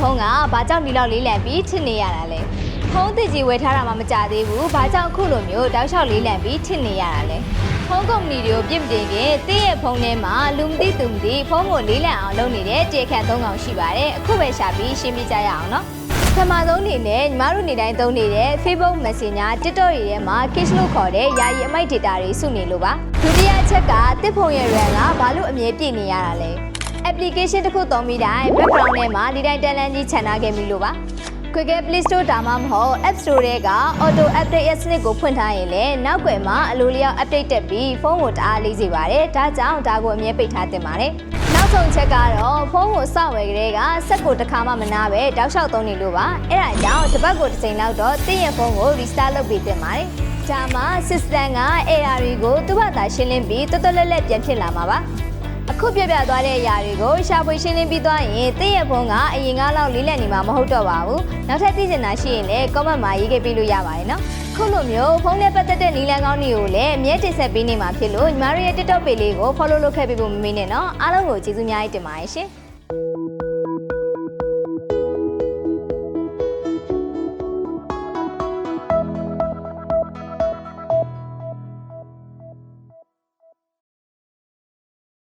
ဖုန်းကဘာကြောင့်ဒီလောက်လေးလံပြီးထစ်နေရတာလဲဖုန်းတစ်ကြီးဝယ်ထားတာမှမကြသေးဘူးဘာကြောင့်အခုလိုမျိုးတောက်လျှောက်လေးလံပြီးထစ်နေရတာလဲဖုန်းကုမ္ပဏီတွေကိုပြစ်မတင်ခင်တည့်ရဲ့ဖုန်းထဲမှာလူမသိသူမသိဖုန်းကိုလေးလံအောင်လုပ်နေတဲ့ကြေခန့်၃កောင်ရှိပါတယ်အခုပဲရှာပြီးရှင်းပြကြရအောင်နော်ပထမဆုံးအနေနဲ့ညီမတို့နေတိုင်းသုံးနေတဲ့ Facebook Messenger TikTok တွေထဲမှာ cache လို့ခေါ်တဲ့ယာယီအမိုက် data တွေစုနေလို့ပါဒုတိယအချက်ကတစ်ဖုန်းရဲ့ RAM ကဘာလို့အမြဲပြည့်နေရတာလဲ application တစ်ခုသုံးပြီးတိုင်း background ထဲမှာဒီတိုင်းတန်လန်းကြီးခြံထားခဲ့ပြီလို့ပါ Google Play Store ဒါမှမဟုတ် App Store တွေက Auto Update စနစ်ကိုဖွင့်ထားရင်လည်းနောက်ွယ်မှာအလိုလျောက် update တက်ပြီးဖုန်းကိုတအားလေးစေပါတယ်ဒါကြောင့်ဒါကိုအမြဲပိတ်ထားတင်ပါတယ်နောက်ဆုံးချက်ကတော့ဖုန်းကိုစောင့်ဝယ်ကလေးကဆက်ကိုတစ်ခါမှမနာပဲတောက်လျှောက်သုံးနေလို့ပါအဲ့ဒါကြောင့်တစ်ပတ်ကိုတစ်ချိန်လောက်တော့တင်းရဲ့ဖုန်းကို restart လုပ်ပေးတင်ပါတယ်ဒါမှ system က error တွေကိုသူ့ဘာသာရှင်းလင်းပြီးတော်တော်လက်လက်ပြန်ဖြစ်လာမှာပါအခုပြပြသွားတဲ့အရာတွေကိုရှာဖွေရှင်းလင်းပြီးသွားရင်တင်းရဲ့ဖုန်းကအရင်ကလောက်လေးလံနေမှာမဟုတ်တော့ပါဘူးနောက်ထပ်သိချင်တာရှိရင်လည်း comment မှာရေးခဲ့ပေးလို့ရပါတယ်နော်ခုလိုမျိုးဖုန်းနဲ့ပတ်သက်တဲ့နီလန်ကောင်းတွေကိုလည်းအမြဲတင်ဆက်ပေးနေမှာဖြစ်လို့ညီမတို့ရဲ့ TikTok page လေးကို follow လုပ်ခဲ့ပေးဖို့မမေ့နဲ့နော်အားလုံးကိုကျေးဇူးများကြီးတင်ပါတယ်ရှင်